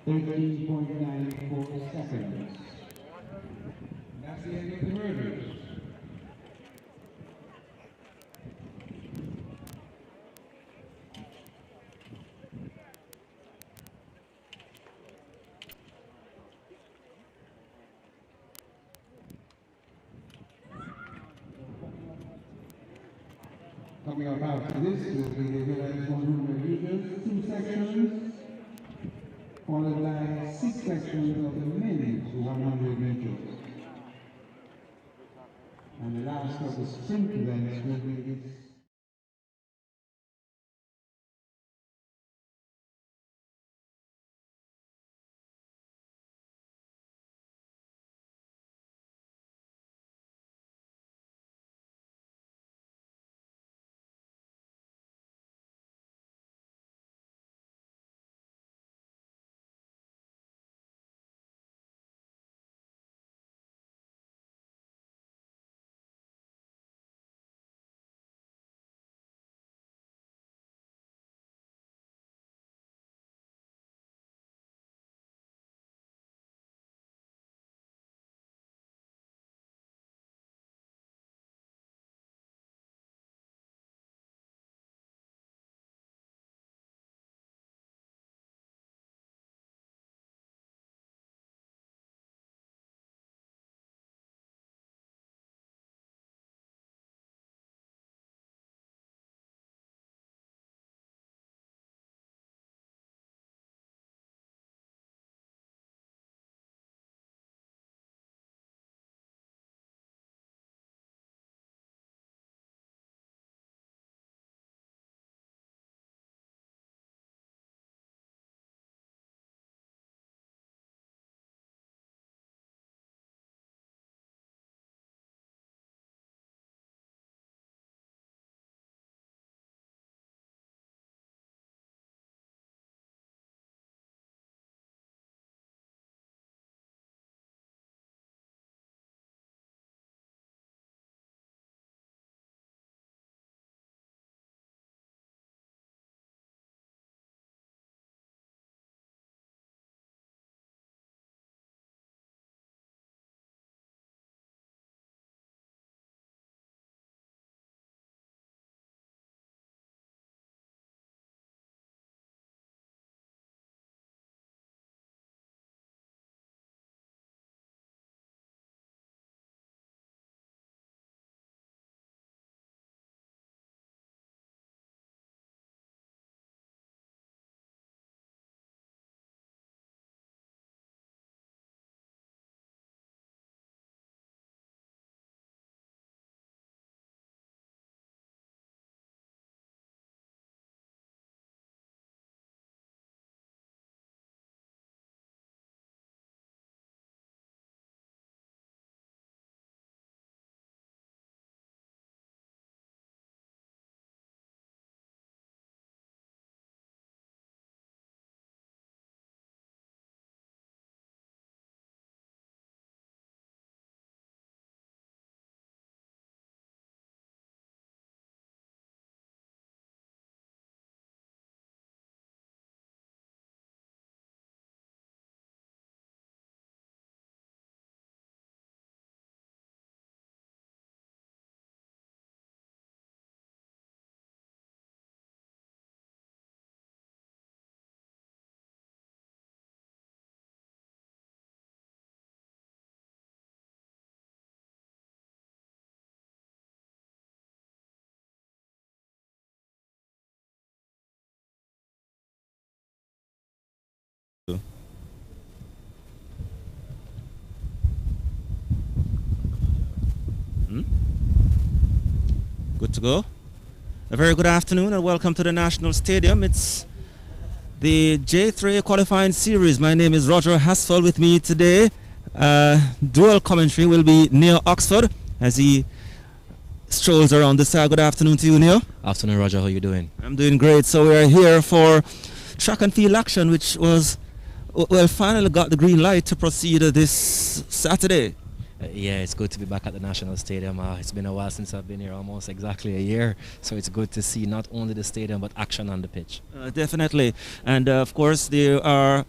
13.94 seconds. That's the end of the hurdles. Coming up after this will be the women's 100 meters, 2 sections, followed by 6 sections of the men's 100 meters. And the last of the sprint events will be this. Good to go. A very good afternoon and welcome to the National Stadium. It's the J3 qualifying series. My name is Roger Hasfeld. With me today, dual commentary will be Neil Oxford as he strolls around the side. Good afternoon to you, Neil. Afternoon, Roger. How are you doing? I'm doing great. So we are here for track and field action, which was, well, finally got the green light to proceed this Saturday. Yeah, it's good to be back at the National Stadium. It's been a while since I've been here, almost exactly a year. So it's good to see not only the stadium, but action on the pitch. Definitely. And of course, there are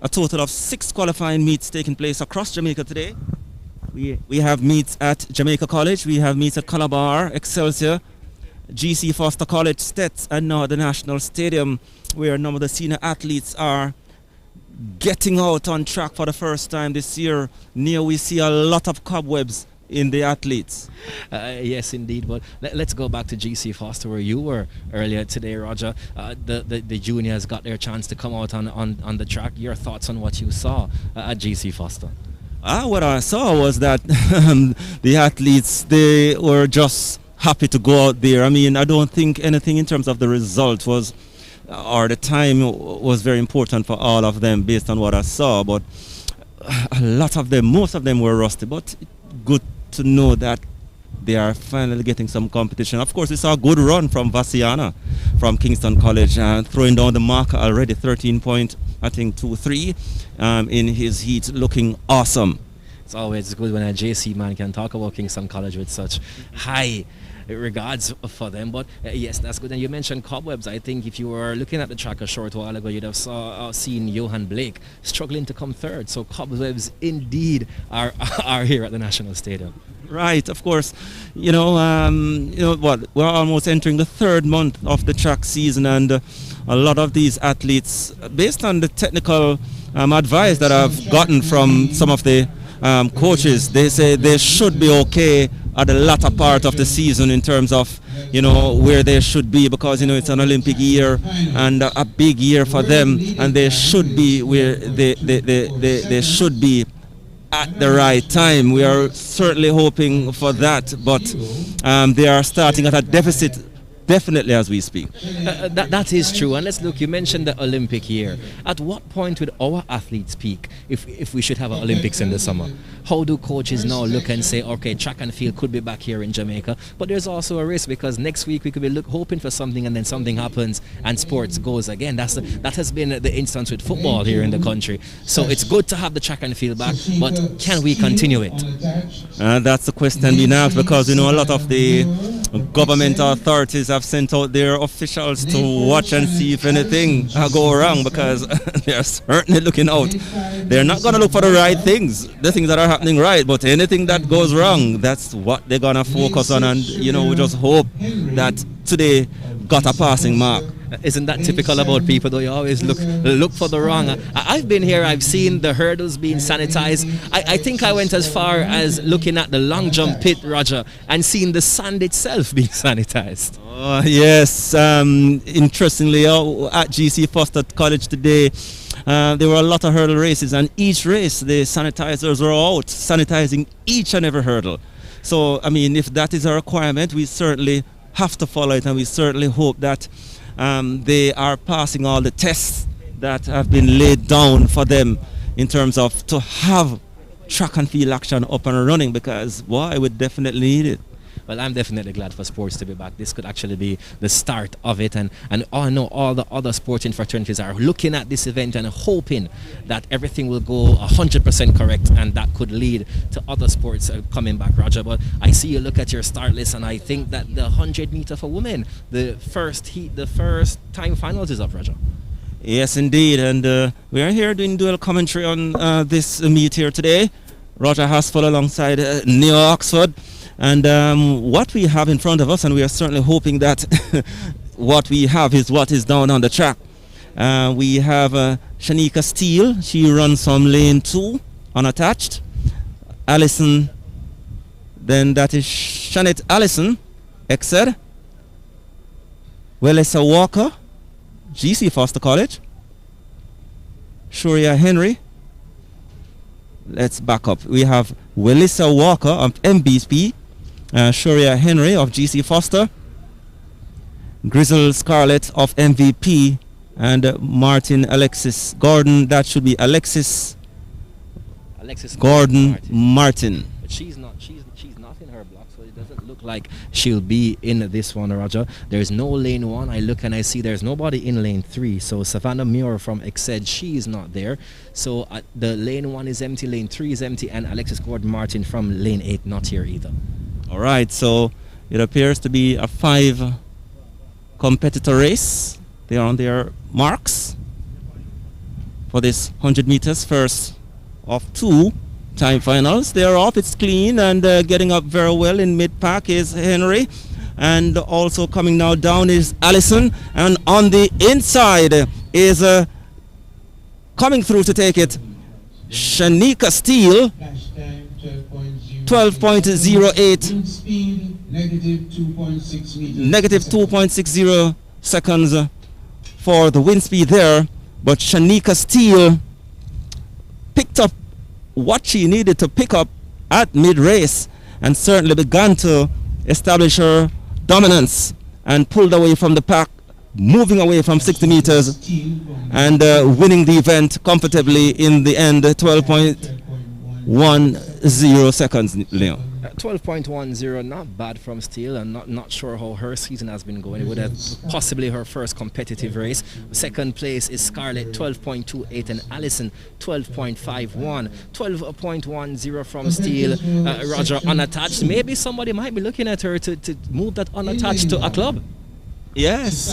a total of 6 qualifying meets taking place across Jamaica today. We have meets at Jamaica College, we have meets at Calabar, Excelsior, GC Foster College, Stets, and now the National Stadium, where a number of the senior athletes are getting out on track for the first time this year. Near we see a lot of cobwebs in the athletes. Yes, indeed. But let's go back to GC Foster, where you were earlier today, Roger. The juniors got their chance to come out on the track. Your thoughts on what you saw at GC Foster? What I saw was that the athletes, they were just happy to go out there. I mean, I don't think anything in terms of the result was, or the time was very important for all of them based on what I saw, but a lot of them, most of them were rusty, but good to know that they are finally getting some competition. Of course, we saw a good run from Vasiana from Kingston College, throwing down the marker already, 13.23 in his heat, looking awesome. It's always good when a JC man can talk about Kingston College with such high regards for them. But yes, that's good. And you mentioned cobwebs. I think if you were looking at the track a short while ago, you'd have seen Johan Blake struggling to come third. So cobwebs indeed are here at the National Stadium. Right, of course. You know what? We're almost entering the 3rd month of the track season, and a lot of these athletes, based on the technical advice that I've gotten from some of the coaches, they say they should be okay at the latter part of the season in terms of, where they should be, because, it's an Olympic year and a big year for them, and they should be where they should be at the right time. We are certainly hoping for that, but they are starting at a deficit definitely as we speak. That is true. And let's look, you mentioned the Olympic year. At what point would our athletes peak if we should have an Olympics in the summer? How do coaches now look and say, okay, track and field could be back here in Jamaica, but there's also a risk because next week we could be hoping for something and then something happens and sports goes again. That has been the instance with football here in the country. So it's good to have the track and field back, but can we continue it? That's the question being asked, because a lot of the government authorities have sent out their officials to watch and see if anything go wrong, because they're certainly looking out. They're not going to look for the right things, the things that are happening right, but anything that goes wrong, that's what they're going to focus on. And we just hope that today got a passing mark. Isn't that typical about people, though? You always look for the wrong. I've been here, I've seen the hurdles being sanitized. I think I went as far as looking at the long jump pit, Roger, and seeing the sand itself being sanitized. Yes, interestingly, at GC Foster College today, there were a lot of hurdle races, and each race the sanitizers were out sanitizing each and every hurdle. So, I mean, if that is a requirement, we certainly have to follow it, and we certainly hope that they are passing all the tests that have been laid down for them in terms of to have track and field action up and running, because boy, I would definitely need it. Well, I'm definitely glad for sports to be back. This could actually be the start of it, and I know all the other sporting fraternities are looking at this event and hoping that everything will go 100% correct, and that could lead to other sports coming back, Roger. But I see you look at your start list, and I think that the 100 meter for women, the first heat, the first time finals is up, Roger. Yes, indeed, and we are here doing dual commentary on this meet here today. Roger Haspel alongside Neo Oxford. And what we have in front of us, and we are certainly hoping that what we have is what is down on the track. We have Shanika Steele. She runs from lane 2 unattached. Allison, then that is Shanette Allison, Exed. Wellessa Walker, GC Foster College. Shoria Henry. Let's back up. We have Wellissa Walker of MBSP. Shoria Henry of GC Foster, Grizzle Scarlett of MVP, and Martin Alexis Gordon. That should be Alexis Gordon Martin. But she's not in her block, so it doesn't look like she'll be in this one, Roger. There's no lane 1. I look and I see there's nobody in lane 3. So Savannah Muir from Exed, she is not there. So the lane 1 is empty, lane 3 is empty, and Alexis Gordon Martin from lane 8 not here either. All right, so it appears to be a 5 competitor race. They are on their marks for for this 100 meters, first of 2 time finals. They are off, it's clean, and getting up very well in mid-pack is Henry. And also coming now down is Allison, and on the inside is coming through to take it Shanika Steele, 12.08, negative 2.60 seconds for the wind speed there. But Shanika Steele picked up what she needed to pick up at mid-race and certainly began to establish her dominance and pulled away from the pack, moving away from 60 meters and winning the event comfortably in the end, 12.10 seconds, Leon. 12.10, not bad from Steele, and not sure how her season has been going. It would have possibly her first competitive race. Second place is Scarlett, 12.28, and Allison, 12.51. 12.10 from Steele. Roger, unattached. Maybe somebody might be looking at her to move that unattached to a club. Yes,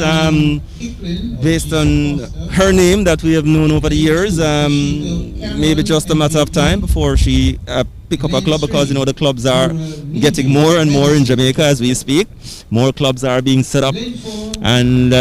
based on her name that we have known over the years, maybe just a matter of time before she pick up a club, because the clubs are getting more and more in Jamaica as we speak. More clubs are being set up, and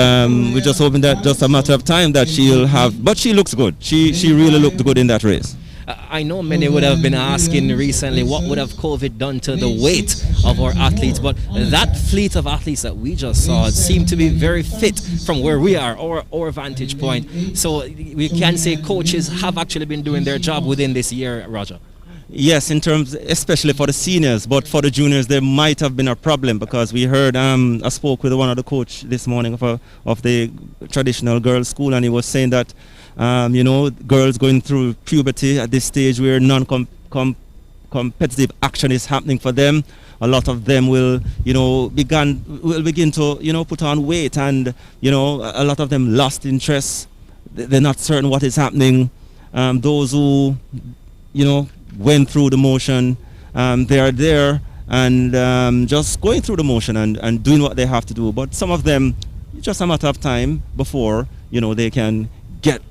we're just hoping that just a matter of time that she'll have. But she looks good. She really looked good in that race. I know many would have been asking recently what would have COVID done to the weight of our athletes, but that fleet of athletes that we just saw seemed to be very fit from where we are, our vantage point. So we can say coaches have actually been doing their job within this year, Roger. Yes, in terms, especially for the seniors, but for the juniors, there might have been a problem, because we heard, I spoke with one of the coach this morning of the traditional girls' school, and he was saying that, girls going through puberty at this stage where non-competitive action is happening for them. A lot of them will begin to, put on weight, and, a lot of them lost interest. They're not certain what is happening. Those who, went through the motion, they are there and just going through the motion and doing what they have to do. But some of them, it's just a matter of time before, they can get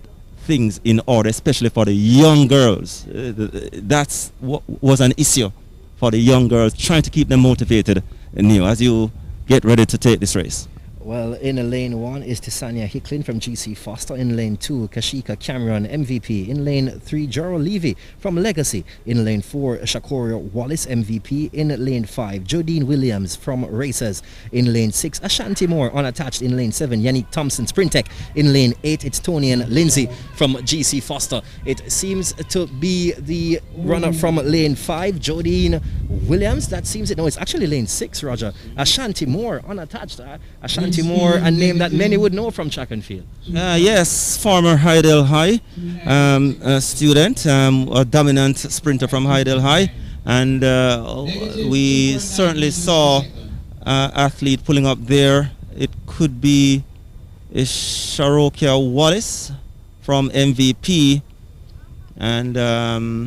things in order, especially for the young girls. That's what was an issue for the young girls, trying to keep them motivated, as you get ready to take this race. Well, in lane 1 is Tisania Hicklin from GC Foster. In lane 2, Kashika Cameron, MVP. In lane 3, Gerald Levy from Legacy. In lane 4, Shakoria Wallace, MVP. In lane 5, Jodine Williams from Racers. In lane 6, Ashanti Moore, unattached. In lane 7, Yannick Thompson, Sprintec. In lane 8, it's Tony and Lindsay from GC Foster. It seems to be the runner from lane 5, Jodine Williams. That seems it. No, it's actually lane 6, Roger. Ashanti Moore, unattached. Ashanti Moore, a name that many would know from track and field. Yes, former Hydel High student, a dominant sprinter from Hydel High, and we certainly saw athlete pulling up there. It could be Sharokia Wallace from MVP, and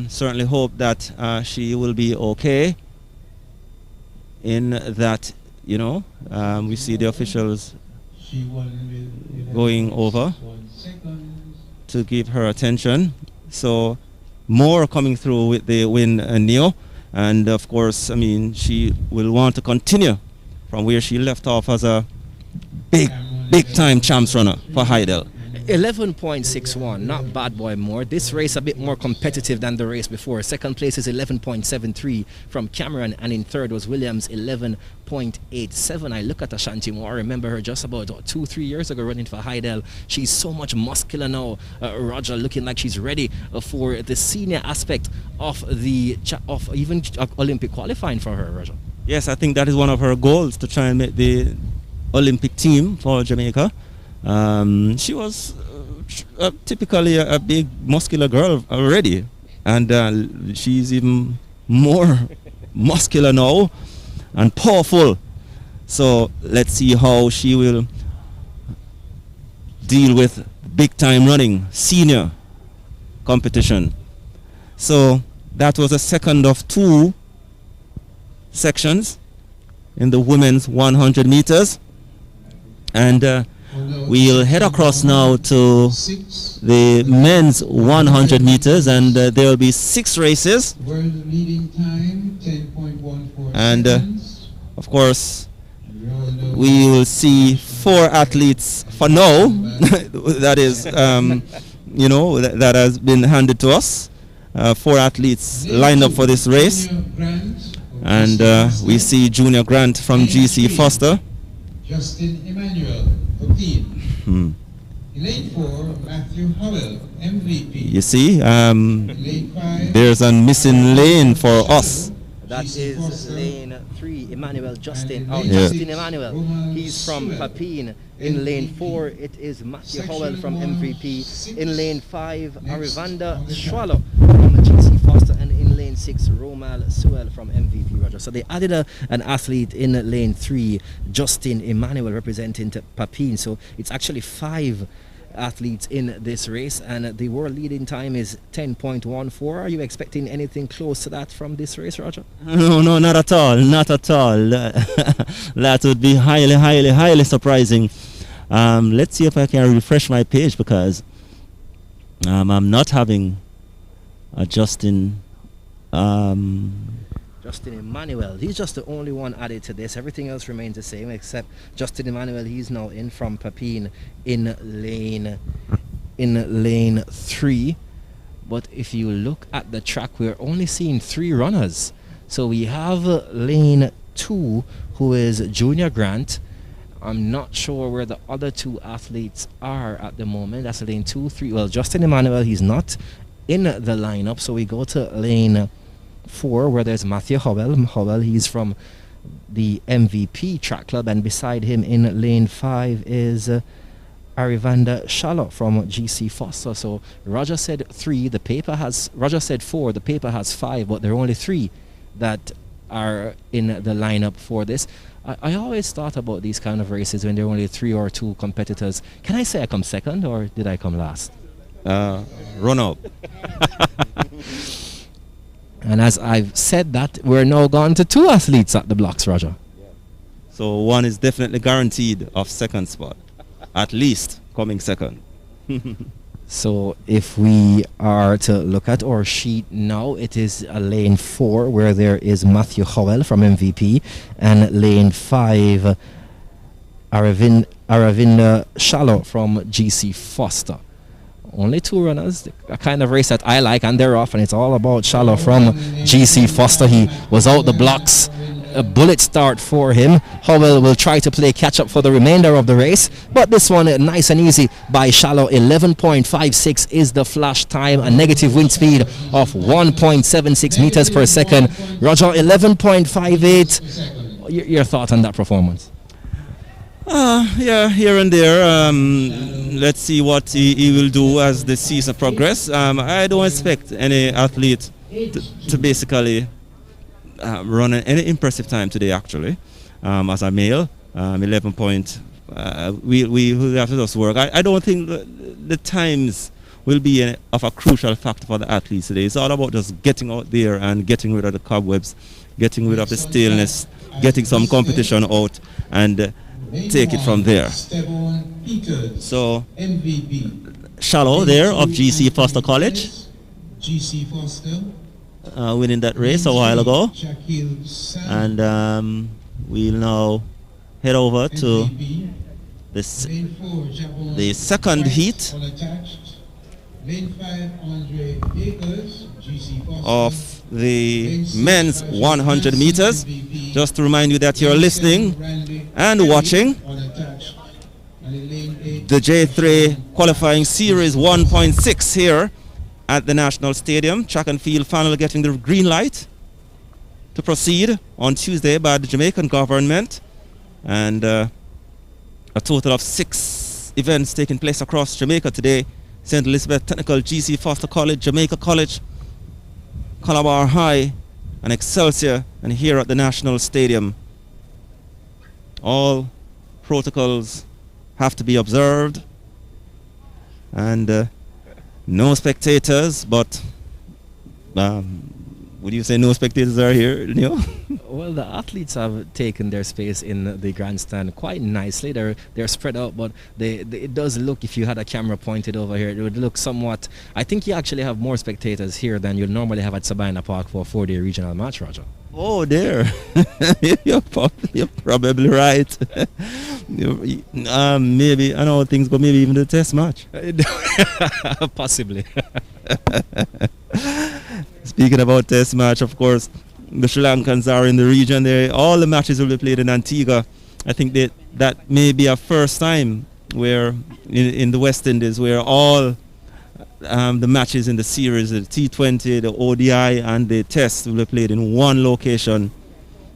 certainly hope that she will be okay in that. We see the officials going over to give her attention. So more coming through with the win, Neo. And of course, she will want to continue from where she left off as a big time champs runner for Hydel. 11.61, not bad boy Moore. This race a bit more competitive than the race before. Second place is 11.73 from Cameron, and in third was Williams, 11.87. I look at Ashanti Moore. I remember her just about 2-3 years ago running for Hydel. She's so much muscular now. Roger, looking like she's ready for the senior aspect of even Olympic qualifying for her, Roger. Yes, I think that is one of her goals, to try and make the Olympic team for Jamaica. She was typically a big muscular girl already, and she's even more muscular now and powerful. So let's see how she will deal with big time running, senior competition. So that was the second of 2 sections in the women's 100 meters, and We'll head across now to the men's 100 meters, and there will be 6 races. World leading time 10.14 And seconds. of course, We all know we will see 4 athletes for now. That is, that has been handed to us. 4 athletes lined up for this race. Junior Grant of And GC we see Junior Grant from GC Foster. Justin Emmanuel, Papine. Hmm. In lane 4, Matthew Howell, MVP. You see, In lane 5, there's a missing lane for us. That GC is Foster. lane 3, Emmanuel Justin. And in lane Justin six, Emmanuel. Roman He's from Sewell, Papine. In lane MVP. 4, it is Matthew Section Howell from 1, MVP. 6. In lane 5, Next Arivanda on the Schwallow from GC Foster. And in lane 6, Romal Sewell from MVP, Roger. So they added an athlete in lane 3, Justin Emmanuel, representing Papine. So it's actually 5 athletes in this race, and the world leading time is 10.14. Are you expecting anything close to that from this race, Roger? No, not at all. Not at all. That would be highly, highly, highly surprising. Let's see if I can refresh my page, because I'm not having a Justin. Justin Emmanuel, he's just the only one added to this. Everything else remains the same except Justin Emmanuel. He's now in from Papine in lane 3. But if you look at the track, we're only seeing 3 runners. So we have lane 2, who is Junior Grant. I'm not sure where the other 2 athletes are at the moment. That's lane 2, 3. Well, Justin Emmanuel, he's not in the lineup. So we go to lane 4, where there's Matthew Howell. He's from the MVP track club, and beside him in lane 5 is Arivanda Schwallow from GC Foster. So Roger said 3, Roger said 4, the paper has 5, but there are only 3 that are in the lineup for this. I always thought about these kind of races when there are only 3 or 2 competitors. Can I say I come second, or did I come last? Run up. And as I've said that, we're now gone to 2 athletes at the blocks, Roger. So one is definitely guaranteed of second spot, at least coming second. So if we are to look at our sheet now, it is a lane 4, where there is Matthew Howell from MVP, and lane 5, Aravinda Schwallow from GC Foster. Only 2 runners, a kind of race that I like, and they're off, and it's all about Schwallow from GC Foster. He was out the blocks, a bullet start for him. Howell will try to play catch up for the remainder of the race, but this one nice and easy by Schwallow. 11.56 is the flash time, a negative wind speed of 1.76 meters per second. Roger, 11.58. Your thought on that performance? Yeah, here and there. Let's see what he will do as the season progresses. I don't expect any athlete to basically run any impressive time today, actually. As a male, 11 point. We have to just work. I don't think the times will be of a crucial factor for the athletes today. It's all about just getting out there and getting rid of the cobwebs, getting rid of the staleness, getting some competition out, and take it from there. So Schwallow there of GC Foster College, GC Foster, winning that race a while ago, and we'll now head over to the second heat of the men's 100 meters. Just to remind you that you're listening and watching the J3 qualifying series 1.6 here at the National Stadium. Track and field finally getting the green light to proceed on Tuesday by the Jamaican government, and a total of 6 events taking place across Jamaica today. St. Elizabeth Technical, GC Foster College, Jamaica College, Calabar High, and Excelsior, and here at the National Stadium. All protocols have to be observed, and no spectators, but would you say no spectators are here, Neil? Well, the athletes have taken their space in the grandstand quite nicely. They're spread out, but it does look, if you had a camera pointed over here, it would look somewhat. I think you actually have more spectators here than you'll normally have at Sabina Park for a 4-day regional match, Roger. Oh, there. you're probably right. Maybe, I know things go, maybe even the test match. Possibly. Speaking about test match, of course, the Sri Lankans are in the region there. All the matches will be played in Antigua. I think that may be a first time where in the West Indies where all the matches in the series, the T20, the ODI and the test will be played in one location.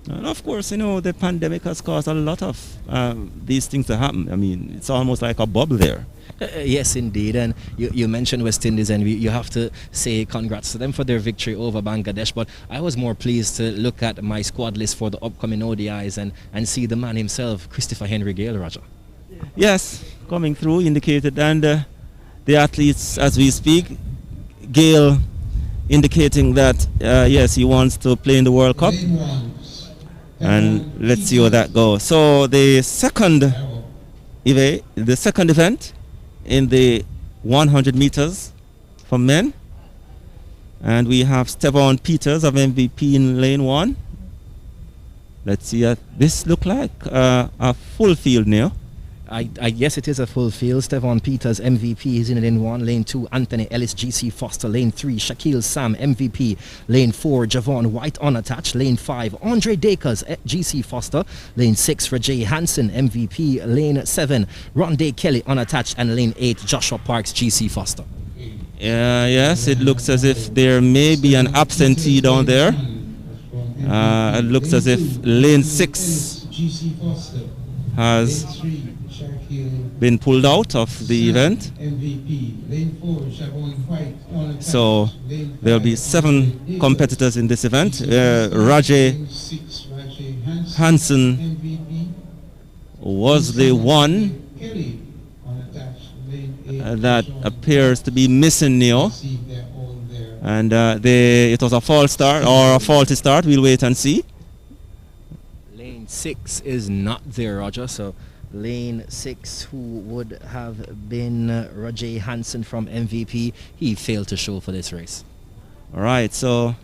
And of course, the pandemic has caused a lot of these things to happen. I mean, it's almost like a bubble there. Yes, indeed. And you mentioned West Indies, and you have to say congrats to them for their victory over Bangladesh. But I was more pleased to look at my squad list for the upcoming ODIs and see the man himself, Christopher Henry Gale, Roger. Yes, coming through, indicated. And the athletes, as we speak, Gale indicating that, yes, he wants to play in the World Cup. And let's see how that goes. So the second event in the 100 meters for men, and we have Stevan Peters of MVP in lane 1. Let's see, this look like a full field now. I guess it is a full field. Stevan Peters, MVP, is in lane 1. Lane 2, Anthony Ellis, GC Foster. Lane 3, Shaquille Sam, MVP. Lane 4, Javon White, unattached. Lane 5, Andre Dakers, GC Foster. Lane 6, Rajay Hansen, MVP. Lane 7, Rondé Kelly, unattached. And lane 8, Joshua Parks, GC Foster. Yes, it looks as if there may be an absentee down there. It looks as if lane 6 has been pulled out of the event. So there'll be 7 competitors in this event. Rajay Hansen was the one that appears to be missing now. And it was a false start or a faulty start. We'll wait and see. Lane 6 is not there, Roger. So lane 6, who would have been Rajay Hansen from MVP, he failed to show for this race. All right, so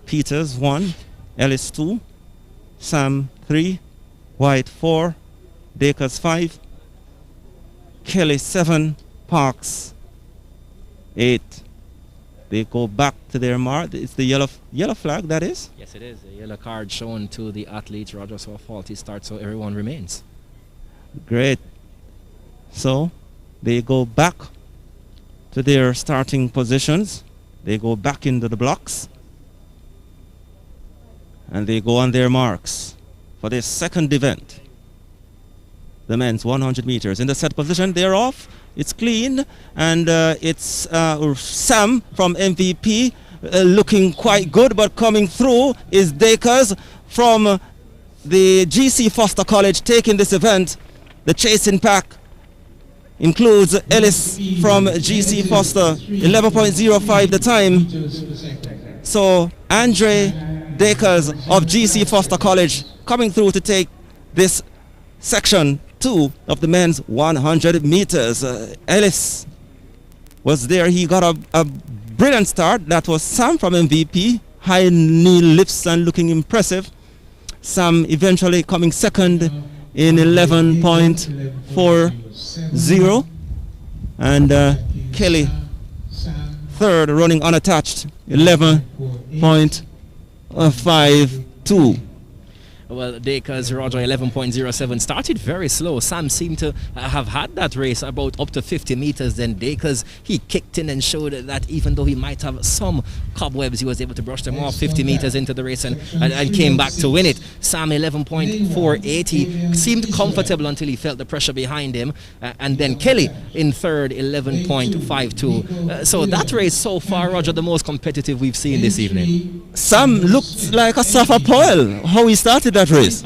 Peters 1, Ellis 2, Sam 3, White 4, Dakers 5, Kelly 7, Parks 8. They go back to their mark. It's the yellow flag, that is? Yes, it is. A yellow card shown to the athletes, Roger, so a faulty start, so everyone remains. Great. So they go back to their starting positions. They go back into the blocks. And they go on their marks for this second event. The men's 100 meters. In the set position, they're off. It's clean. And it's Sam from MVP looking quite good. But coming through is Dakers from the GC Foster College taking this event. The chasing pack includes Ellis from GC Foster, 11.05 the time. So Andre Dakers of GC Foster College coming through to take this section 2 of the men's 100 meters. Ellis was there. He got a brilliant start. That was Sam from MVP. High knee lifts and looking impressive. Sam eventually coming second in 11.40, and Kelly third, running unattached, 11.52. Well, Dakers, Roger, 11.07, started very slow. Sam seemed to have had that race about up to 50 meters. Then Dakers, he kicked in and showed that even though he might have some cobwebs, he was able to brush them off 50 meters into the race and came back to win it. Sam, 11.48, he seemed comfortable until he felt the pressure behind him. And then Kelly in third, 11.52. So that race so far, Roger, the most competitive we've seen this evening. Sam looked like a Safa Powell, how he started that race.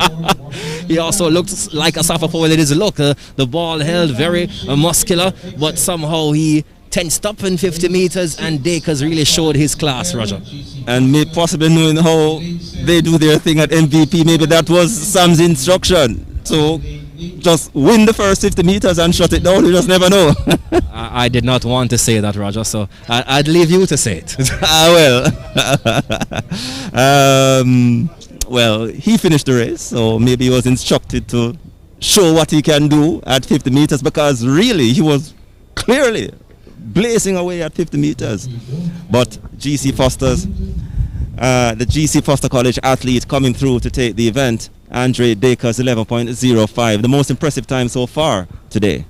He also looked like a Safa Powell in his look. The ball held very muscular, but somehow he 10 stop in 50 meters, and Dakers really showed his class, Roger. And may possibly knowing how they do their thing at MVP, maybe that was Sam's instruction. So just win the first 50 meters and shut it down. You just never know. I did not want to say that, Roger, so I'd leave you to say it. Well, he finished the race, so maybe he was instructed to show what he can do at 50 meters, because really he was clearly blazing away at 50 meters. But GC Foster's, the GC Foster College athlete coming through to take the event, Andre Dakers 11.05, the most impressive time so far today.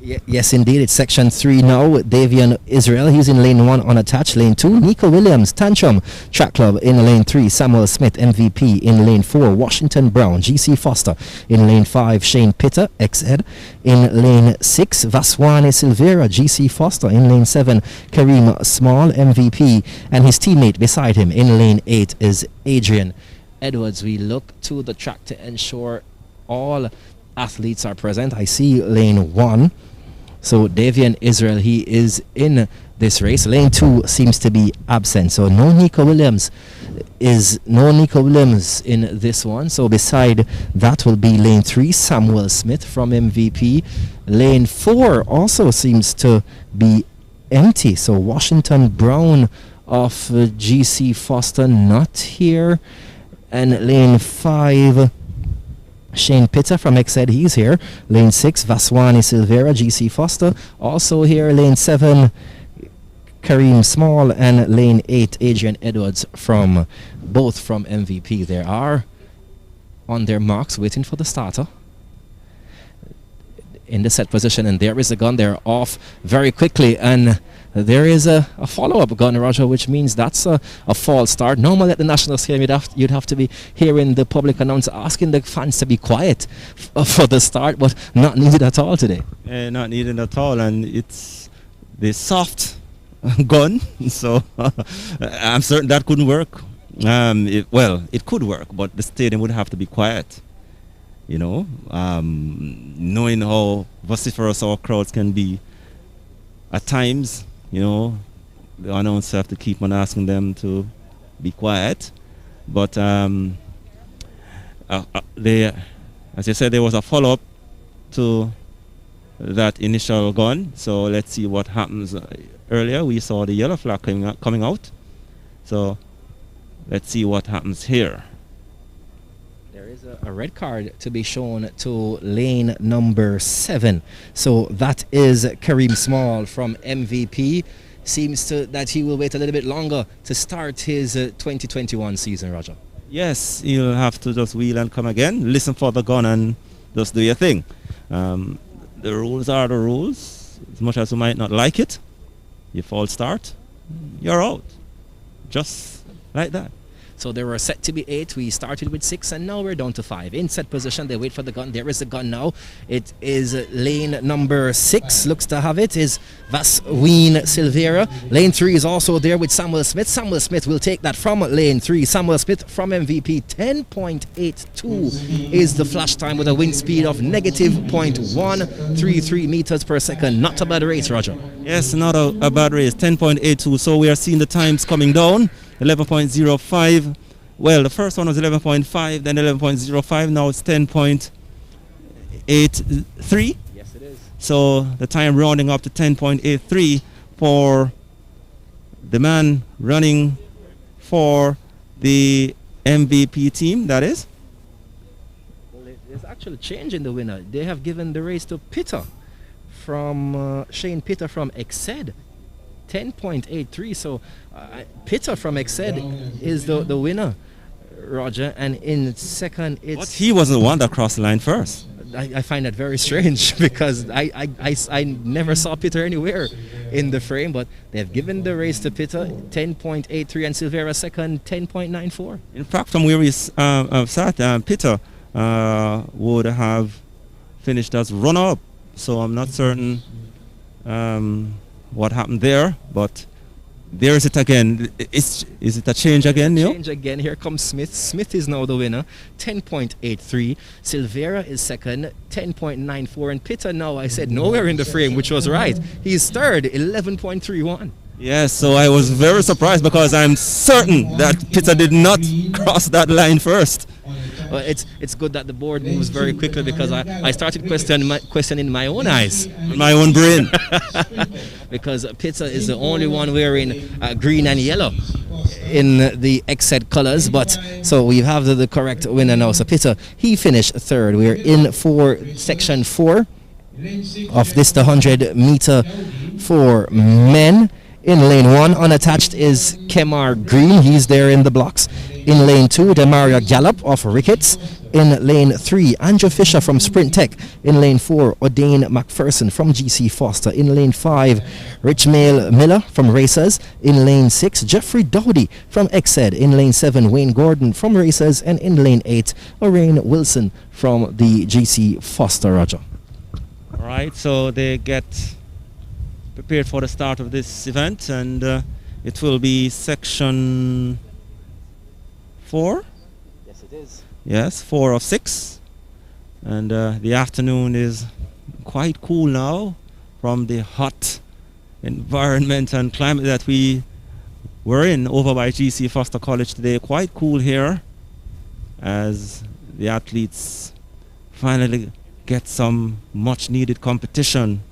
Yes, indeed. It's section 3 now. Davian Israel, he's in lane 1 unattached. Lane 2, Nico Williams, Tantrum Track Club in lane 3. Samuel Smith, MVP in lane 4. Washington Brown, GC Foster in lane 5. Shane Pitter, ex-ed in lane 6. Vaswani Silvera, GC Foster in lane 7. Kareem Small, MVP, and his teammate beside him in lane 8 is Adrian Edwards. We look to the track to ensure all athletes are present. I see lane 1, so Davian Israel, he is in this race. Lane 2 seems to be absent, so no Nico Williams in this one. So beside that will be lane 3, Samuel Smith from MVP. Lane 4 also seems to be empty, so Washington Brown of GC Foster not here. And lane 5, Shane Pitter from XZ, he's here. Lane 6, Vaswani Silvera, GC Foster, also here. Lane 7, Kareem Small, and lane 8, Adrian Edwards both from MVP. They are on their marks waiting for the starter in the set position, and there is a gun. They're off very quickly, and there is a follow-up gun, Roger, which means that's a false start. Normally at the National Stadium, you'd have to be hearing the public announcer asking the fans to be quiet for the start, but not needed at all today. Not needed at all, and it's the soft gun, so I'm certain that couldn't work. It could work, but the stadium would have to be quiet. You know, knowing how vociferous our crowds can be at times, you know, the announcer have to keep on asking them to be quiet. But as you said, there was a follow-up to that initial gun. So let's see what happens. Earlier we saw the yellow flag coming out. So let's see what happens here. There is a red card to be shown to lane number 7. So that is Kareem Small from MVP. Seems that he will wait a little bit longer to start his 2021 season, Roger. Yes, you'll have to just wheel and come again, listen for the gun and just do your thing. The rules are the rules. As much as you might not like it, you false start, you're out. Just like that. So they were set to be 8. We started with 6, and now we're down to 5. In set position, they wait for the gun. There is a gun now. It is lane number 6. Looks to have it. Is Vasween Silvera. Lane 3 is also there with Samuel Smith. Samuel Smith will take that from lane 3. Samuel Smith from MVP. 10.82 is the flash time with a wind speed of negative 0.133 meters per second. Not a bad race, Roger. Yes, not a bad race. 10.82. So we are seeing the times coming down. 11.05. Well, the first one was 11.5, then 11.05. Now it's 10.83. Yes, it is. So the time rounding up to 10.83 for the man running for the MVP team, that is. Well, there's actually a change in the winner. They have given the race to Pitter from Shane Pitter from XZ. 10.83, so Pitter from XZ is the winner, Roger, and in second it's... But he wasn't the one that crossed the line first. I find that very strange because I never saw Pitter anywhere in the frame, but they've given the race to Pitter, 10.83, and Silvera second, 10.94. In fact, from where we sat, Pitter would have finished as runner-up, so I'm not certain what happened there, but There is it again. Is it a change again, Neil? Change again. Here comes Smith. Smith is now the winner, 10.83. Silvera is second, 10.94. And Pitta now, I said nowhere in the frame, which was right. He's third, 11.31. Yes, so I was very surprised because I'm certain that Pitta did not cross that line first. Well, it's good that the board moves very quickly because I started questioning my own eyes. My own brain. Because Pitta is the only one wearing green and yellow in the XZ colors. But so we have the correct winner now. So Pitta, he finished third. We're in for section 4 of this, the 100 meter for men. In lane 1, unattached is Kemar Green. He's there in the blocks. In lane 2, Demaria Gallup of Ricketts. In lane 3, Andrew Fisher from Sprint Tech. In lane 4, O'Dane McPherson from GC Foster. In lane 5, Richmail Miller from Racers. In lane 6, Jeffrey Dowdy from XZ. In lane 7, Wayne Gordon from Racers. And in lane 8, Lorraine Wilson from the GC Foster, Roger. All right, so they get prepared for the start of this event, and it will be section 4. Yes, it is. Yes, 4 of 6, and the afternoon is quite cool now from the hot environment and climate that we were in over by GC Foster College today. Quite cool here as the athletes finally get some much needed competition.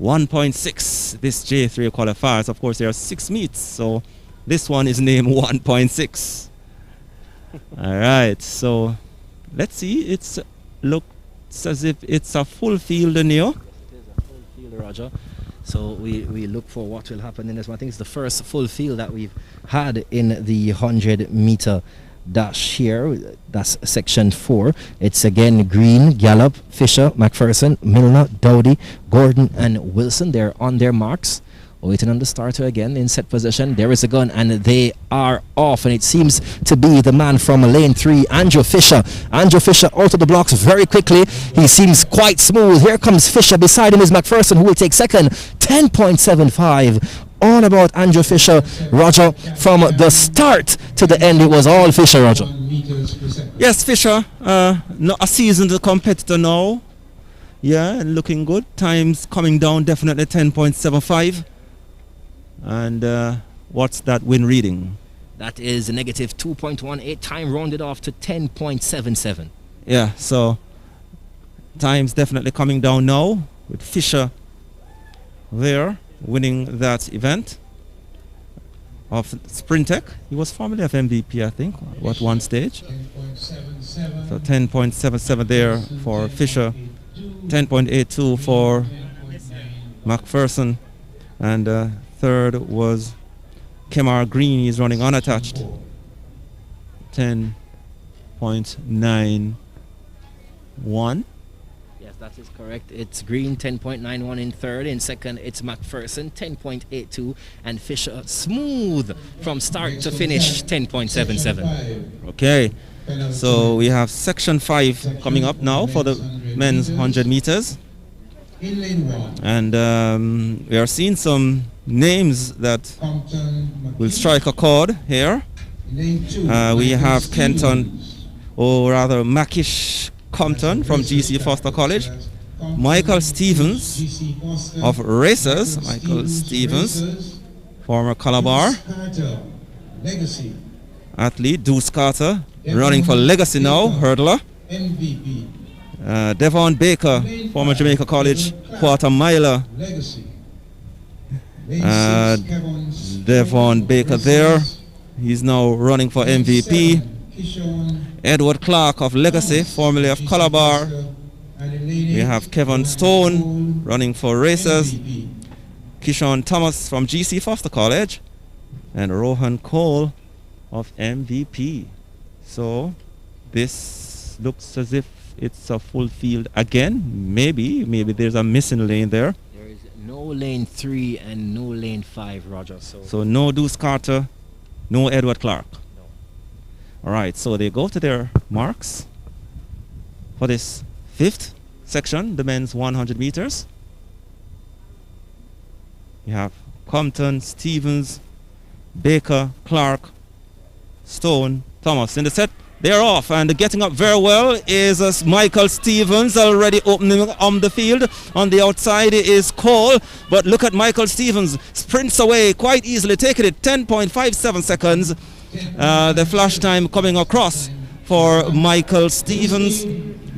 1.6 this J3 qualifiers. Of course, there are 6 meets, so this one is named 1.6. All right, so let's see. It looks as if it's a full field, Neo. Yes, it is a full field, Roger. So we look for what will happen in this one. I think it's the first full field that we've had in the 100 meter dash here. That's section 4. It's again Green, Gallup, Fisher, McPherson, Milner, Dowdy, Gordon and Wilson. They're on their marks, waiting on the starter again in set position. There is a gun and they are off, and it seems to be the man from lane 3, Andrew Fisher. Andrew Fisher out of the blocks very quickly. He seems quite smooth. Here comes Fisher. Beside him is McPherson, who will take second. 10.75. All about Andrew Fisher, Roger. From the start to the end, it was all Fisher, Roger. Yes, Fisher, not a seasoned competitor now. Yeah, looking good. Times coming down, definitely 10.75. And what's that win reading? That is a negative 2.18. Time rounded off to 10.77. Yeah, so times definitely coming down now with Fisher there winning that event of Sprint Tech. He was formerly of MVP, I think, at one stage. So 10.77 there for Fisher, 10.82 for McPherson, and third was Kemar Green. He's running unattached, 10.91. Yes, that is correct. It's Green, 10.91 in third. In second, it's McPherson, 10.82. And Fisher, smooth from start to finish, 10.77. Okay, so we have section 5 coming up now for the men's 100 meters. And we are seeing some names that will strike a chord here. We have Kenton, or rather Makish Compton from GC Foster College, Michael Stevens of Racers, Michael Stevens, former Calabar athlete, Deuce Carter, running for Legacy now, hurdler. Devon Baker, former Jamaica College quarter miler. Devon Baker there, he's now running for MVP. Edward Clark of Legacy, formerly of Calabar. We have Kevin Stone running for Racers. Kishon Thomas from GC Foster College. And Rohan Cole of MVP. So this looks as if it's a full field again. Maybe there's a missing lane there. There is no lane 3 and no lane 5, Roger. So no Deuce Carter, no Edward Clark. All right, so they go to their marks for this 5th section, the men's 100 meters. You have Compton, Stevens, Baker, Clark, Stone, Thomas. In the set, they're off, and getting up very well is Michael Stevens, already opening on the field. On the outside is Cole, but look at Michael Stevens, sprints away quite easily, taking it 10.57 seconds. The flash time coming across for Michael Stevens,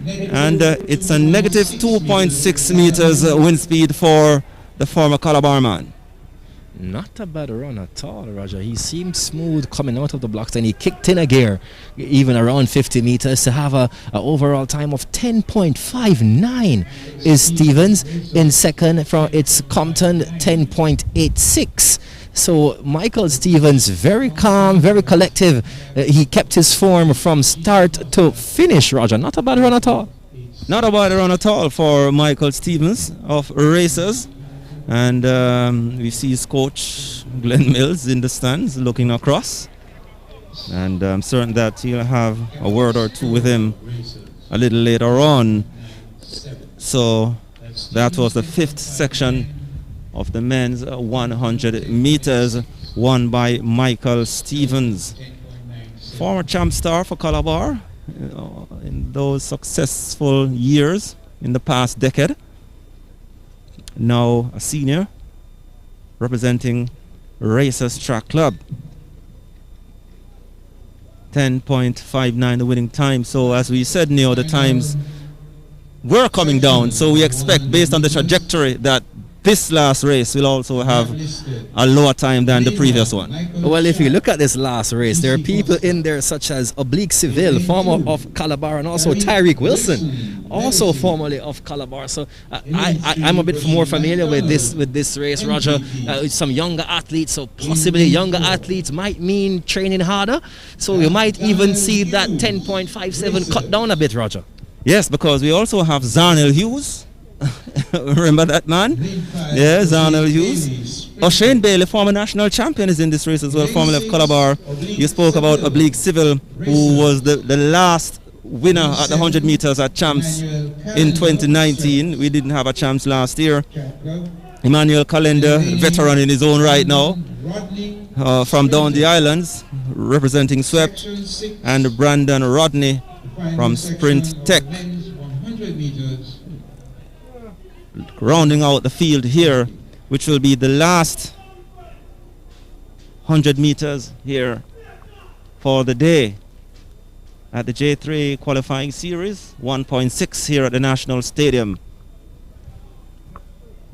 and it's a negative 2.6 meters wind speed for the former Calabar man. Not a bad run at all, Roger. He seemed smooth coming out of the blocks, and he kicked in a gear, even around 50 meters, to have a overall time of 10.59. Is Stevens in second from its Compton 10.86. So Michael Stevens, very calm, very collective. He kept his form from start to finish, Roger. Not a bad run at all. Not a bad run at all for Michael Stevens of Racers. And we see his coach, Glenn Mills, in the stands looking across. And I'm certain that he'll have a word or two with him a little later on. So that was the fifth section of the men's 100 meters, won by Michael Stevens. Former champ star for Calabar in those successful years in the past decade. Now a senior representing Racers Track Club. 10.59 the winning time. So as we said, Neo, the times were coming down. So we expect, based on the trajectory, that this last race will also have a lower time than the previous one. Well, if you look at this last race, there are people in there such as Oblique Seville, former of Calabar, and also Tyreek Wilson, also formerly of Calabar. So I'm a bit more familiar with this race, Roger. Some younger athletes, so possibly younger athletes might mean training harder. So you might even see that 10.57 cut down a bit, Roger. Yes, because we also have Zarnell Hughes. Remember that man? Yeah, Zarnell Hughes. O'Shane Bailey, former national champion, is in this race as well, formerly of Calabar. You spoke about Oblique Civil, who was the last winner at the 100 meters at Champs in 2019. We didn't have a Champs last year. Emmanuel Calendar, veteran in his own right now, from down the islands, representing Swept, and Brandon Rodney from Sprint Tech. Rounding out the field here, which will be the last 100 meters here for the day at the J3 qualifying series, 1.6 here at the National Stadium.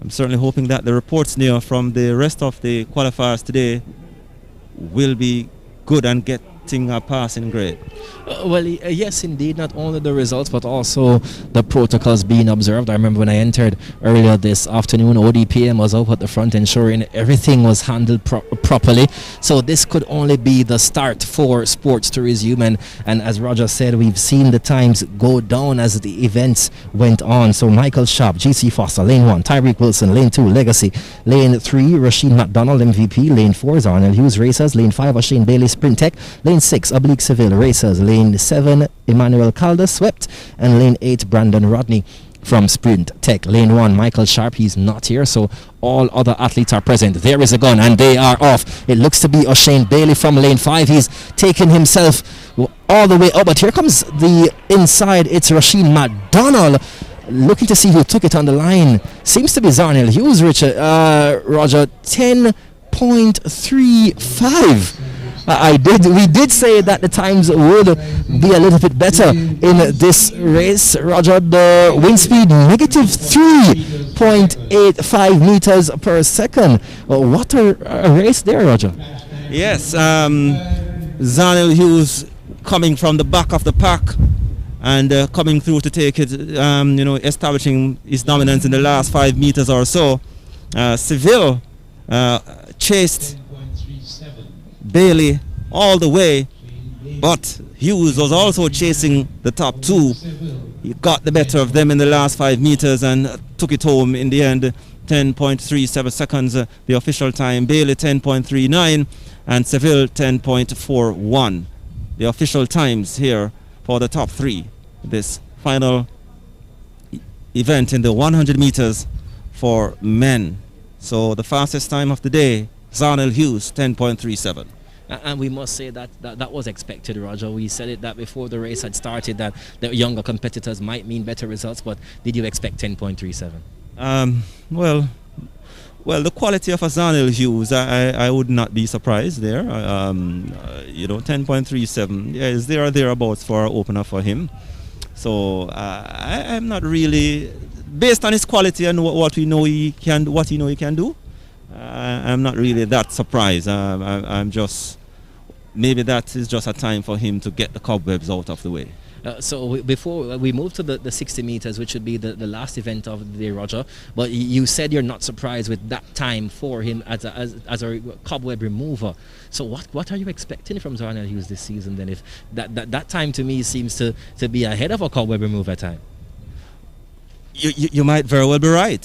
I'm certainly hoping that the reports now from the rest of the qualifiers today will be good and getting a passing grade. Well, yes, indeed. Not only the results, but also the protocols being observed. I remember when I entered earlier this afternoon, ODPM was up at the front ensuring everything was handled properly. So this could only be the start for sports to resume. And as Roger said, we've seen the times go down as the events went on. So Michael Sharp, GC Foster, lane 1, Tyreek Wilson, lane 2, Legacy, lane 3, Rasheen McDonald, MVP, lane 4, Zarnell Hughes, Racers, lane 5, O'Shane Bailey, Sprint Tech, lane 6, Oblique Seville, Racers, lane 7, Emmanuel Calder, Swept, and lane 8, Brandon Rodney from Sprint Tech. Lane 1, Michael Sharp, he's not here, so all other athletes are present. There is a gun, and they are off. It looks to be O'Shane Bailey from lane 5. He's taken himself all the way up, but here comes the inside. It's Rasheen McDonald looking to see who took it on the line. Seems to be Zarnell Hughes, Roger, 10.35. We did say that the times would be a little bit better in this race, Roger. The wind speed negative 3.85 meters per second. What a race there, Roger. Yes, Zarnell Hughes coming from the back of the pack and coming through to take it, establishing his dominance in the last 5 meters or so. Seville chased Bailey all the way, but Hughes was also chasing the top two. He got the better of them in the last 5 meters and took it home in the end. 10.37 seconds the official time. Bailey 10.39 and Seville 10.41. The official times here for the top three. This final event in the 100 meters for men. So the fastest time of the day Zarnell Hughes, 10.37. And we must say that was expected, Roger. We said it that before the race had started, that the younger competitors might mean better results, but did you expect 10.37? Well, the quality of a Zarnell Hughes, I would not be surprised there. 10.37, yeah, is there or thereabouts for an opener for him. So I'm not really, based on his quality and what he know he can do. I'm not really that surprised. I'm just, maybe that is just a time for him to get the cobwebs out of the way. Before we move to the 60 meters, which would be the last event of the day, Roger, but you said you're not surprised with that time for him as a cobweb remover. So what are you expecting from Zarnell Hughes this season then, if that time to me seems to be ahead of a cobweb remover time? You might very well be right.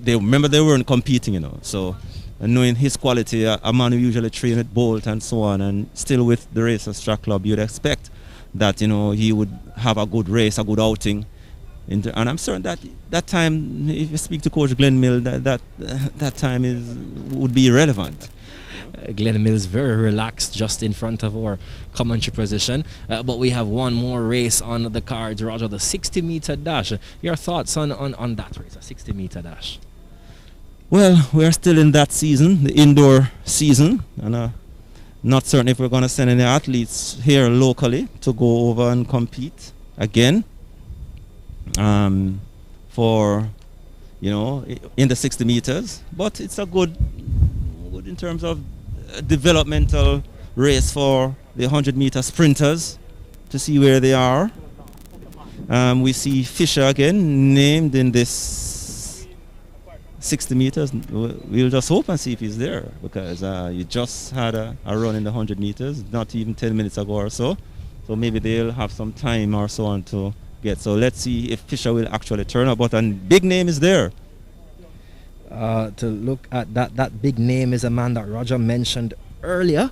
They weren't competing, so. And knowing his quality, a man who usually train with Bolt and so on, and still with the Racers Track Club, you'd expect that he would have a good race, a good outing. And I'm certain that time, if you speak to Coach Glenn Mill, that time would be irrelevant. Glenn Mills very relaxed just in front of our commentary position, but we have one more race on the cards, Roger, the 60-meter dash. Your thoughts on that race, a 60-meter dash? Well, we're still in that season, the indoor season, and not certain if we're going to send any athletes here locally to go over and compete again for, in the 60 meters. But it's a good in terms of developmental race for the 100-meter sprinters to see where they are. We see Fisher again named in this 60 meters. We'll just hope and see if he's there, because you just had a run in the 100 meters not even 10 minutes ago or so maybe they'll have some time or so on to get. So let's see if Fisher will actually turn up, but a big name is there. To look at that big name is a man that Roger mentioned earlier.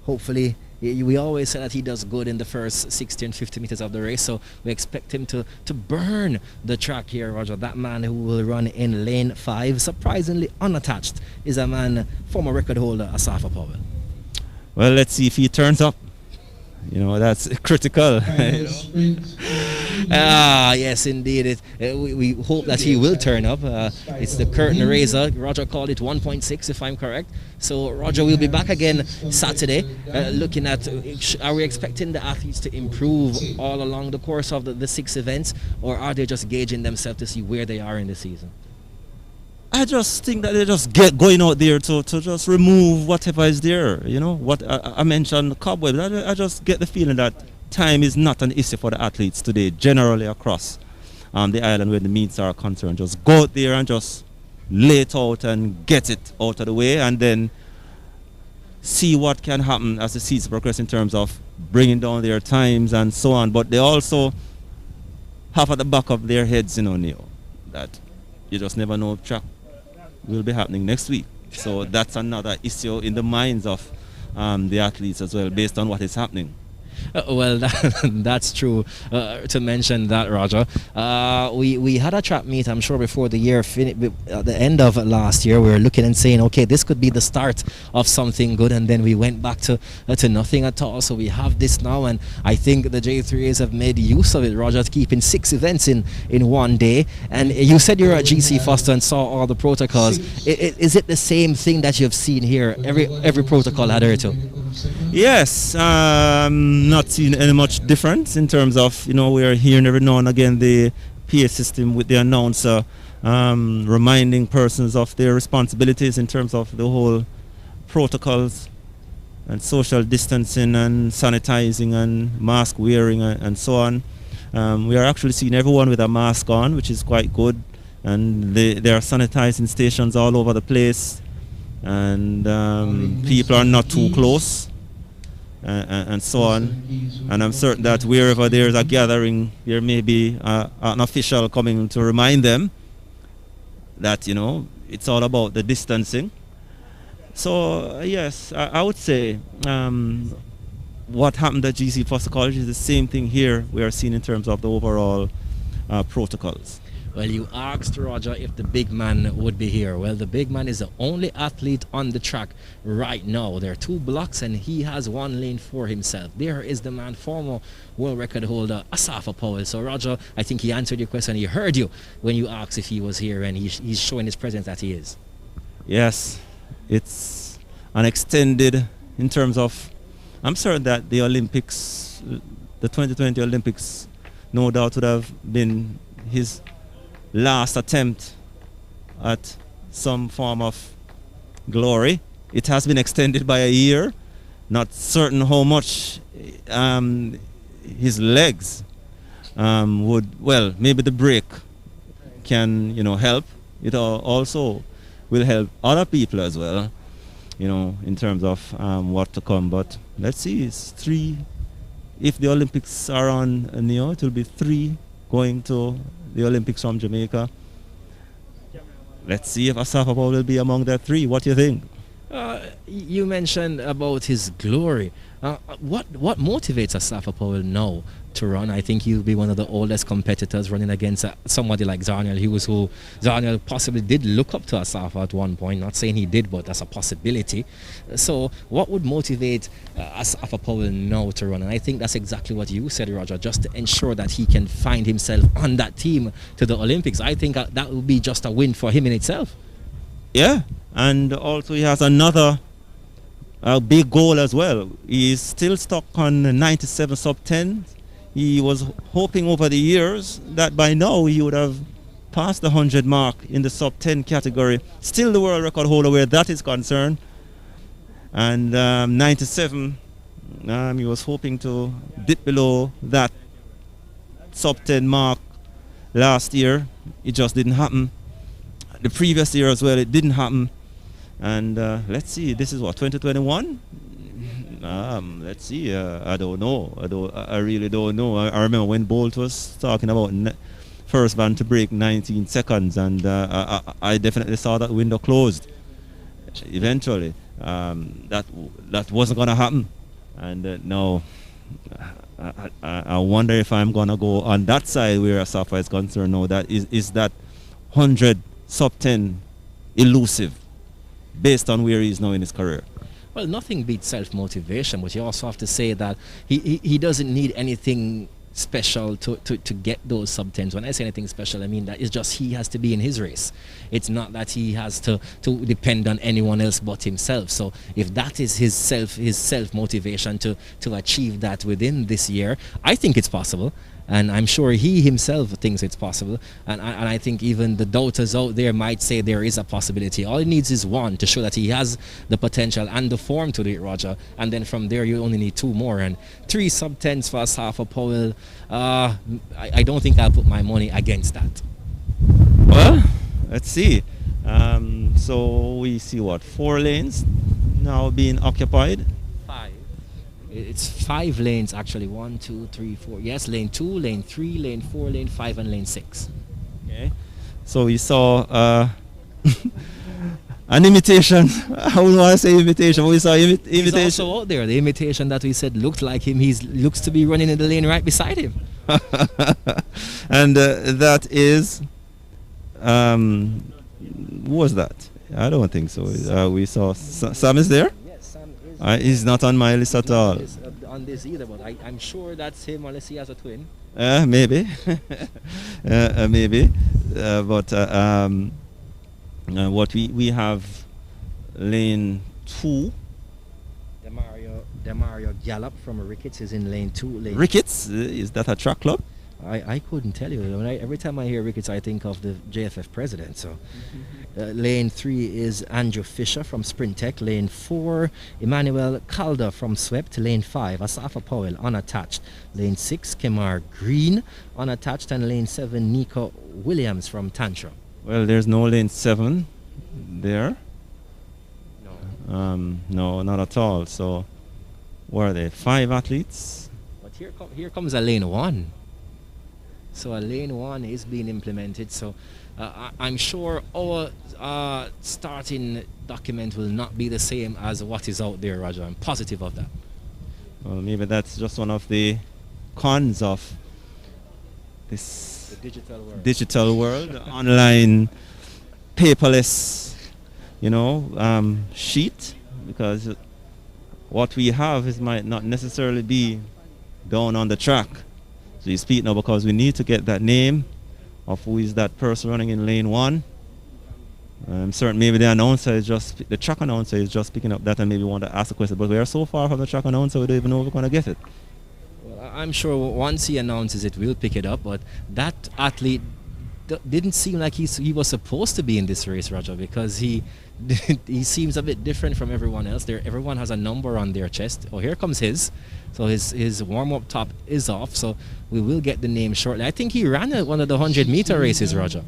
Hopefully, we always say that he does good in the first 60 and 50 meters of the race, so we expect him to burn the track here, Roger. That man who will run in lane 5, surprisingly unattached, is a man, former record holder, Asafa Powell. Well, let's see if he turns up. That's critical. Yes, indeed. We hope that he will turn up. It's the curtain raiser. Roger called it 1.6, if I'm correct. So, Roger, we'll be back again Saturday, looking at, are we expecting the athletes to improve all along the course of the 6 events, or are they just gauging themselves to see where they are in the season? I just think that they just get going out there to just remove whatever is there. What I mentioned, cobwebs. I just get the feeling that time is not an issue for the athletes today, generally across the island where the meets are concerned. Just go out there and just lay it out and get it out of the way, and then see what can happen as the season progresses in terms of bringing down their times and so on. But they also have at the back of their heads, Neil, that you just never know if track will be happening next week. So that's another issue in the minds of the athletes as well, based on what is happening. Well, that's true to mention that, Roger. We had a track meet, I'm sure, before the year at the end of last year. We were looking and saying, okay, this could be the start of something good, and then we went back to nothing at all. So we have this now, and I think the J3As have made use of it, Roger, keeping 6 events in one day. And you said you were at GC Foster and saw all the protocols. Is it the same thing that you've seen here? Every protocol adhered to? Yes, not seen any much difference in terms of, we are hearing every now and again the PA system with the announcer reminding persons of their responsibilities in terms of the whole protocols and social distancing and sanitizing and mask wearing and so on. We are actually seeing everyone with a mask on, which is quite good, and there are sanitizing stations all over the place, and people are not too close. And so on, and I'm certain that wherever there's a gathering, there may be an official coming to remind them that it's all about the distancing. So yes, I would say what happened at GC Foster College is the same thing here we are seeing in terms of the overall protocols. Well, you asked Roger if the big man would be here. Well, the big man is the only athlete on the track right now. There are 2 blocks and he has 1 lane for himself. There is the man, former world record holder, Asafa Powell. So Roger, I think he answered your question. He heard you when you asked if he was here, and he's showing his presence that he is. Yes, it's an extended in terms of, I'm certain that the Olympics, the 2020 Olympics, no doubt would have been his last attempt at some form of glory. It has been extended by a year. Not certain how much his legs would, well, maybe the break can, help. It also will help other people as well, in terms of what to come. But let's see, it's 3. If the Olympics are on Neo, it will be 3 going to the Olympics from Jamaica. Let's see if Asafa Powell will be among that 3. What do you think? You mentioned about his glory. What motivates Asafa Powell now to run? I think he'll be one of the oldest competitors running against somebody like Zarniel Hughes, who Zarniel possibly did look up to Asafa at one point. Not saying he did, but that's a possibility. So what would motivate Asafa Powell now to run? And I think that's exactly what you said, Roger, just to ensure that he can find himself on that team to the Olympics. I think that would be just a win for him in itself. Yeah, and also he has another big goal as well. He's still stuck on 97 sub-10. He was hoping over the years that by now he would have passed the 100 mark in the sub-10 category. Still the world record holder where that is concerned. And 97, he was hoping to dip below that sub-10 mark last year. It just didn't happen. The previous year as well, it didn't happen. And let's see, this is what, 2021? Let's see, I don't know. I really don't know. I remember when Bolt was talking about first man to break 19 seconds, and I definitely saw that window closed eventually. That wasn't going to happen. And now I wonder if I'm going to go on that side where Asafa is concerned. No, that is that 100 sub-10 elusive based on where he is now in his career. Well, nothing beats self-motivation, but you also have to say that he doesn't need anything special to get those sub-10s. When I say anything special, I mean that it's just he has to be in his race. It's not that he has to depend on anyone else but himself. So if that is his self-motivation to achieve that within this year, I think it's possible. And I'm sure he himself thinks it's possible. And I think even the doubters out there might say there is a possibility. All he needs is 1 to show that he has the potential and the form to do it, Roger. And then from there, you only need 2 more. And 3 sub-10s for Asafa Powell. I don't think I'll put my money against that. Well, let's see. So we see what? 4 lanes now being occupied. It's 5 lanes actually. 1, 2, 3, 4. Yes, lane 2, lane 3, lane 4, lane 5, and lane 6. Okay. So we saw an imitation. I wouldn't want to say imitation, but we saw imitation. He's also out there. The imitation that we said looked like him. He looks to be running in the lane right beside him. And that is, who was that? I don't think so. We saw Sam is there. He's not on my list at all. On this either, but I'm sure that's him unless he has a twin. Maybe. Maybe. But what we have lane 2. Demario Gallup from Ricketts is in lane 2. Ricketts? Is that a track club? I couldn't tell you. Every time I hear Ricketts, I think of the JFF president. So, lane 3 is Andrew Fisher from Sprint Tech. Lane 4, Emmanuel Calder from Swept. Lane 5, Asafa Powell unattached. Lane 6, Kemar Green unattached, and lane 7, Nico Williams from Tantrum. Well, there's no lane 7 there. No. No, not at all. So, what are they? 5 athletes. But here comes a lane 1. So a lane 1 is being implemented. So I'm sure our starting document will not be the same as what is out there, Roger. I'm positive of that. Well, maybe that's just one of the cons of this The digital world. digital world, online, paperless, sheet, because what we have might not necessarily be down on the track. So you speak now because we need to get that name of who is that person running in lane 1. I'm certain maybe the track announcer is just picking up that and maybe want to ask a question, but we are so far from the track announcer we don't even know if we're going to get it. Well, I'm sure once he announces it, we'll pick it up, but that athlete didn't seem like he was supposed to be in this race, Roger, because he seems a bit different from everyone else. Everyone has a number on their chest. Oh, here comes his. So his warm-up top is off, so we will get the name shortly. I think he ran one of the 100-meter races, Roger.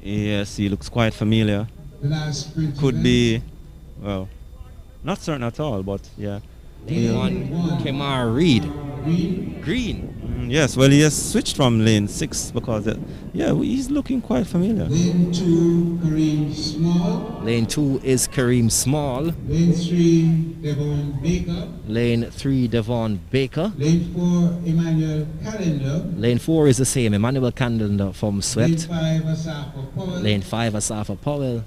Yes, he looks quite familiar. Could be, well, not certain at all, but yeah. Lane 1, Kemar Reed. Green. Yes, well, he has switched from lane 6 because, he's looking quite familiar. Lane 2, Kareem Small. Lane 2 is Kareem Small. Lane 3, Devon Baker. Lane 3, Devon Baker. Lane 4, Emmanuel Calendar. Lane 4 is the same, Emmanuel Calendar from Lane Swept. 5, Asafa Powell. Lane 5, Asafa Powell.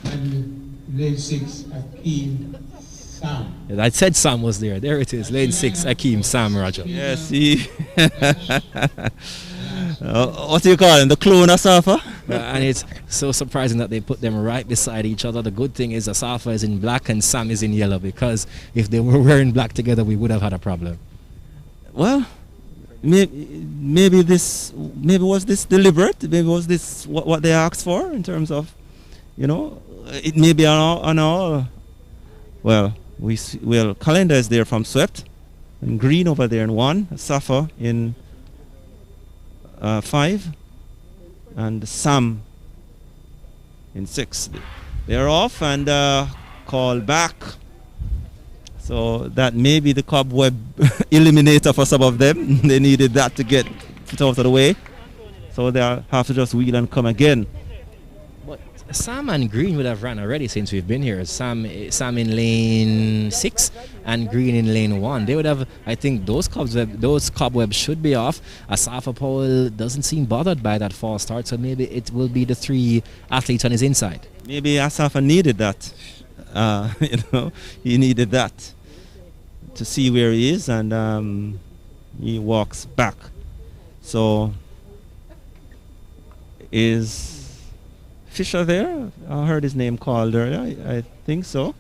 And lane 6, Akeem Sam. I said Sam was there. There it is. Lane 6, Akeem Sam, Roger. Yes, he... what do you call him? The clone Asafa? And it's so surprising that they put them right beside each other. The good thing is Asafa is in black and Sam is in yellow, because if they were wearing black together, we would have had a problem. Well, maybe was this deliberate? Maybe was this what they asked for in terms of, it may be on all. Well, Calendar is there from Swept, and Green over there in 1, Safa in 5, and Sam in 6. They're off and called back. So that may be the cobweb eliminator for some of them. They needed that to get it out of the way. So they'll have to just wheel and come again. But Sam and Green would have ran already since we've been here. Sam in lane 6 and Green in lane 1. They would have, I think those cobwebs should be off. Asafa Powell doesn't seem bothered by that false start, so maybe it will be the 3 athletes on his inside. Maybe Asafa needed that. He needed that to see where he is, and he walks back. So is Fisher there? I heard his name called earlier. I think so.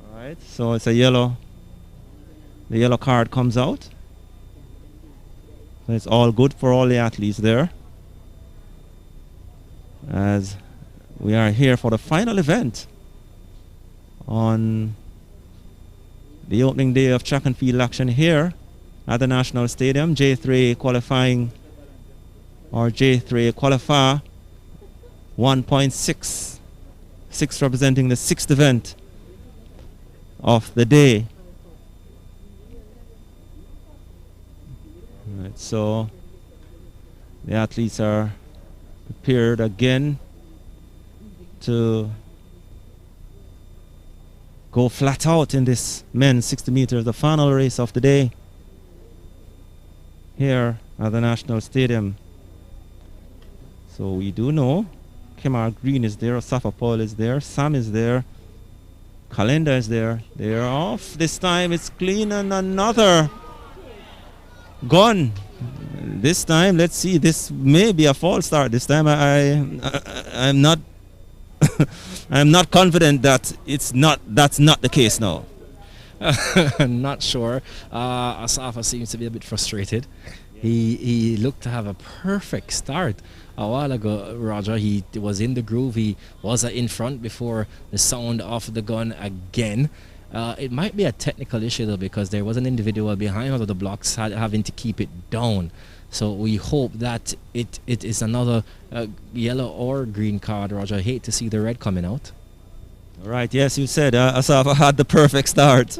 All right. So it's a yellow. The yellow card comes out. So it's all good for all the athletes there, as we are here for the final event on the opening day of track and field action here at the National Stadium. J3 qualifying, or J3 qualifier 1.6, 6 representing the 6th event of the day. All right, so the athletes are prepared again to go flat out in this men's 60 meters, the final race of the day here at the National Stadium. So we do know Kemar Green is there, Safa Paul is there, Sam is there, Calendar is there. They're off. This time it's clean, and another gone. This time, let's see, this may be a false start. This time I'm not I'm not confident that that's not the case now. I'm not sure. Asafa seems to be a bit frustrated. He looked to have a perfect start a while ago, Roger. He was in the groove. He was in front before the sound of the gun again. It might be a technical issue though, because there was an individual behind one of the blocks having to keep it down. So we hope that it is another yellow or green card, Roger. I hate to see the red coming out. All right, yes, you said Asafa had the perfect start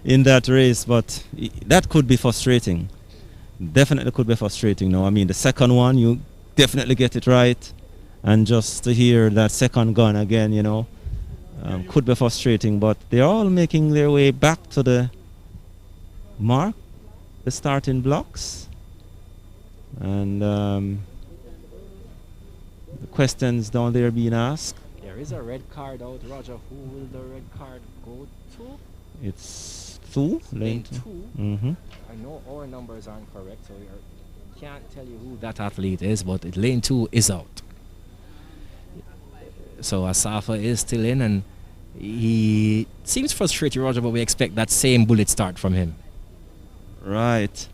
in that race, but that could be frustrating. Definitely could be frustrating. No, I mean, the second one, you definitely get it right, and just to hear that second gun again, could be frustrating, but they're all making their way back to the mark the starting blocks. And the questions down there being asked. There is a red card out, Roger. Who will the red card go to? It's 2. Lane 2. Mm-hmm. I know our numbers aren't correct, so we can't tell you who that athlete is, but lane 2 is out. So Asafa is still in, and he seems frustrated, Roger, but we expect that same bullet start from him. Right.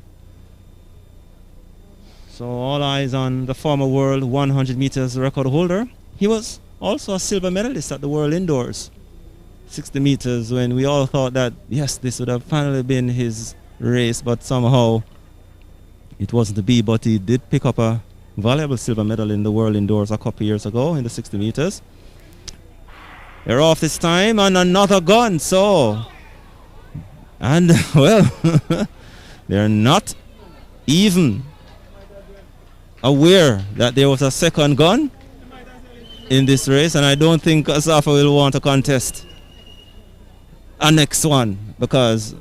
So all eyes on the former world 100 meters record holder. He was also a silver medalist at the World Indoors 60 meters, when we all thought that, yes, this would have finally been his race, but somehow it wasn't to be. But he did pick up a valuable silver medal in the World Indoors a couple years ago in the 60 meters. They're off this time on another gun, so, and well, they're not even aware that there was a second gun in this race, and I don't think Asafa will want to contest a next one, because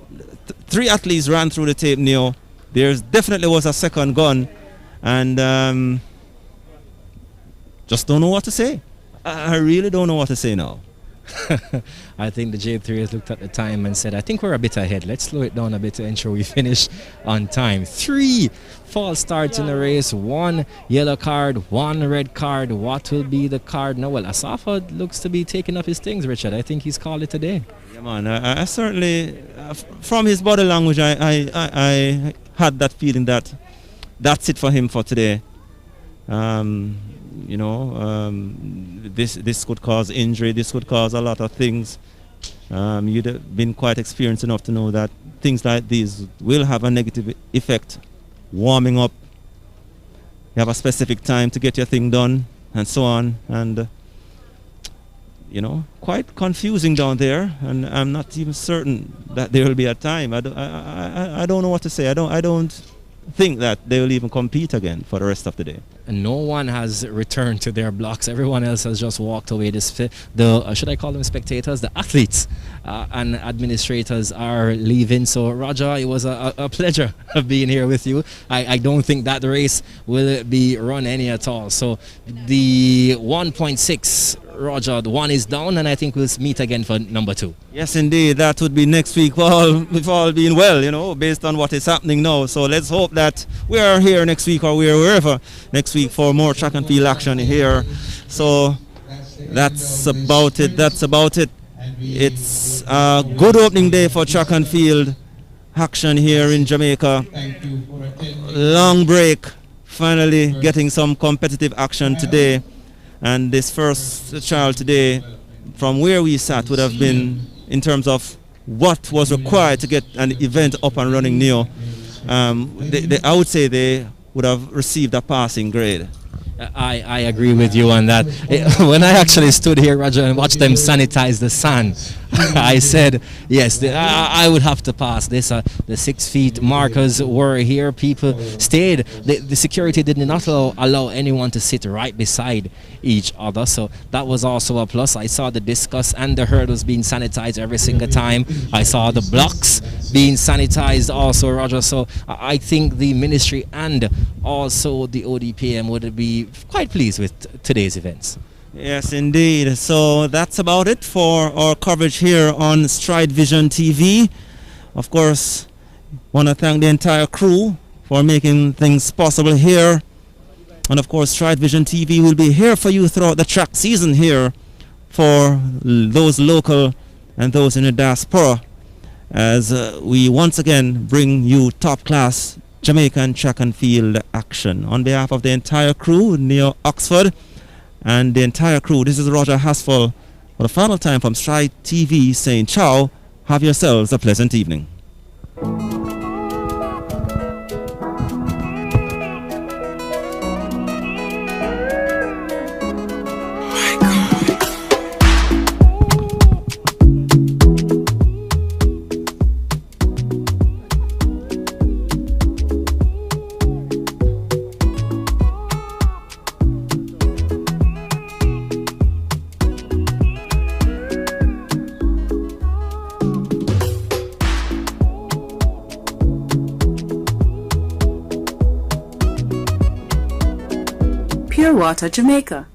3 athletes ran through the tape now. There definitely was a second gun, and just don't know what to say. I really don't know what to say now. I think the J3 has looked at the time and said, I think we're a bit ahead. Let's slow it down a bit to ensure we finish on time. 3 false starts in the race, 1 yellow card, 1 red card. What will be the card now? Well, Asafa looks to be taking up his things, Richard. I think he's called it today. Yeah, man. I certainly, from his body language, I had that feeling that that's it for him for today. You know, this could cause injury. This could cause a lot of things. You'd have been quite experienced enough to know that things like these will have a negative effect. Warming up, you have a specific time to get your thing done, and so on. And you know, quite confusing down there. And I'm not even certain that there will be a time. I don't know what to say. I don't think that they will even compete again for the rest of the day. And no one has returned to their blocks. Everyone else has just walked away. Should I call them spectators? The athletes and administrators are leaving. So, Roger, it was a pleasure of being here with you. I don't think that race will be run any at all. So, the 1.6, Roger, the 1 is down, and I think we'll meet again for number 2. Yes, indeed. That would be next week, if all being well, you know, based on what is happening now. So let's hope that we are here next week, or we are wherever next week for more track and field action here. So that's about it. It's a good opening day for track and field action here in Jamaica. Long break, finally getting some competitive action today. And this first trial today, from where we sat, would have been, in terms of what was required to get an event up and running new, I would say they would have received a passing grade. I agree with you on that. When I actually stood here, Roger, and watched them sanitize the sand, I said, yes, I would have to pass this. The 6 feet markers were here. People stayed. The security did not allow anyone to sit right beside each other. So that was also a plus. I saw the discus and the hurdles being sanitized every single time. I saw the blocks being sanitized also, Roger. So I think the ministry and also the ODPM would be quite pleased with today's events. Yes, indeed. So that's about it for our coverage here on StrideVisionTv. Of course, want to thank the entire crew for making things possible here. And of course, StrideVisionTv will be here for you throughout the track season here for those local and those in the diaspora, as we once again bring you top-class Jamaican track and field action. On behalf of the entire crew near Oxford and the entire crew, this is Roger Haspel for the final time from Stride TV saying ciao. Have yourselves a pleasant evening. Pure Water Jamaica.